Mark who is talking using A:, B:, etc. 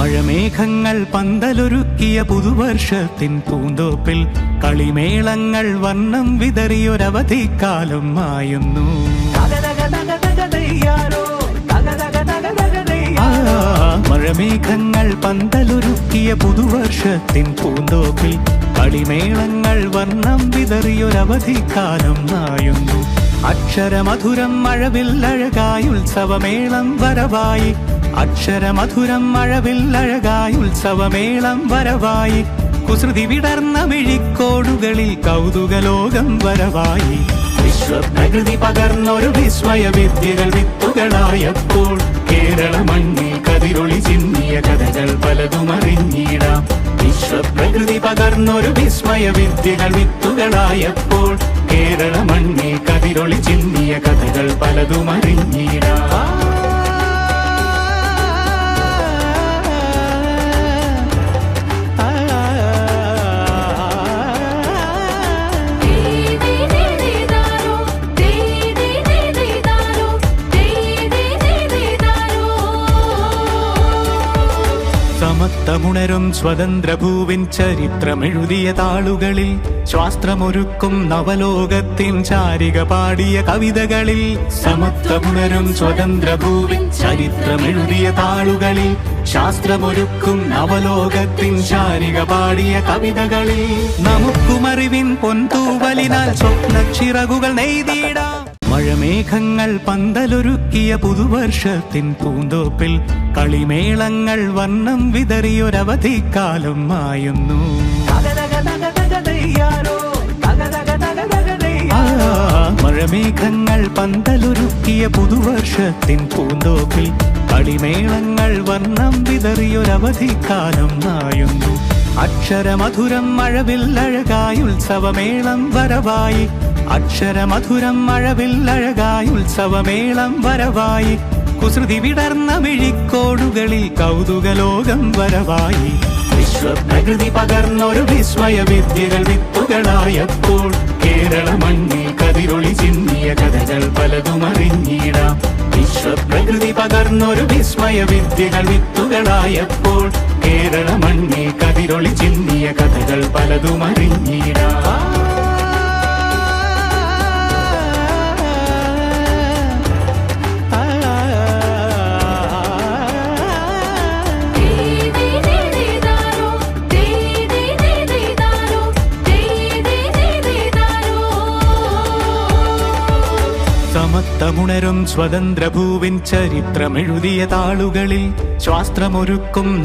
A: മഴമേഘങ്ങൾ പന്തലൊരുക്കിയ പുതുവർഷത്തിൻ പൂന്തോപ്പിൽ കളിമേളങ്ങൾ വർണ്ണം വിതറിയൊരവധിക്കാലം മായുന്നു. മഴമേഘങ്ങൾ പന്തലൊരുക്കിയ പുതുവർഷത്തിൻ പൂന്തോപ്പിൽ കളിമേളങ്ങൾ വർണ്ണം വിതറിയൊരവധിക്കാലം മായുന്നു. അക്ഷരമധുരം മഴവില്ലഴകായി ഉത്സവമേളം വരവായി. അക്ഷരമധുരം മഴവില്ലഴകായി ഉത്സവമേളം വരവായി. കുസൃതി വിടർന്ന മിഴിക്കോടുകളിൽ കൗതുകലോകം വരവായി. വിശ്വപ്രകൃതി പകർന്നൊരു വിസ്മയ വിദ്യകൾ വിത്തുകളായപ്പോൾ കേരള മണ്ണിൽ കതിരൊളി ചിന്നിയ കഥകൾ പലതും അറിഞ്ഞിടാം. വിശ്വപ്രകൃതി പകർന്നൊരു വിസ്മയ വിദ്യകൾ വിത്തുകളായപ്പോൾ കേരള മണ്ണിൽ കതിരൊളി ചിന്നിയ കഥകൾ പലതും അറിഞ്ഞിടാം. സമത്വമുണരും സ്വതന്ത്രഭൂവിൻ ചരിത്രമെഴുതിയ താളുകളിൽ ശാസ്ത്രമൊരുക്കും നവലോകത്തിൻ ചാരിക പാടിയ കവിതകളിൽ. സമത്വമുണരും സ്വതന്ത്രഭൂവിൻ ചരിത്രമെഴുതിയ താളുകളിൽ ശാസ്ത്രമൊരുക്കും നവലോകത്തിൻ ചാരിക പാടിയ കവിതകളിൽ. നമുക്കുമറിവിൻ പൊൻതൂവലിനാൽ സ്വപ്നച്ചിറകുകൾ നെയ്തിടാം. മഴമേഘങ്ങൾ പന്തലൊരുക്കിയ പുതുവർഷത്തിൻ പൂന്തോപ്പിൽ കളിമേളങ്ങൾ വർണ്ണം വിതറിയൊരവധിക്കാലം മായുന്നു. മഴമേഘങ്ങൾ പന്തലൊരുക്കിയ പുതുവർഷത്തിൻ പൂന്തോപ്പിൽ കളിമേളങ്ങൾ വർണ്ണം വിതറിയൊരവധിക്കാലം മായുന്നു. അക്ഷരമധുരം മഴവില്ലഴകായി ഉത്സവമേളം വരവായി. അക്ഷരമധുരം മഴവില്ലഴകായി ഉത്സവമേളം വരവായി. കുസൃതി വിടർന്ന മിഴിക്കോടുകളിൽ കൗതുകലോകം വരവായി. വിശ്വപ്രകൃതി പകർന്നൊരു വിസ്മയ വിദ്യകൾ വിത്തുകളായപ്പോൾ കേരള മണ്ണിൽ കതിരൊളി ചിന്നിയ കഥകൾ പലതും അറിഞ്ഞിടാം. വിശ്വപ്രകൃതി പകർന്നൊരു വിസ്മയ വിദ്യകൾ വിത്തുകളായപ്പോൾ കേരള മണ്ണിൽ കതിരൊളി ചിന്നിയ കഥകൾ പലതും അറിഞ്ഞിടാം. സമത്വമുണരും സ്വതന്ത്രഭൂവിൻ ചരിത്രമെഴുതിയ താളുകളിൽ ശാസ്ത്രമൊരുക്കും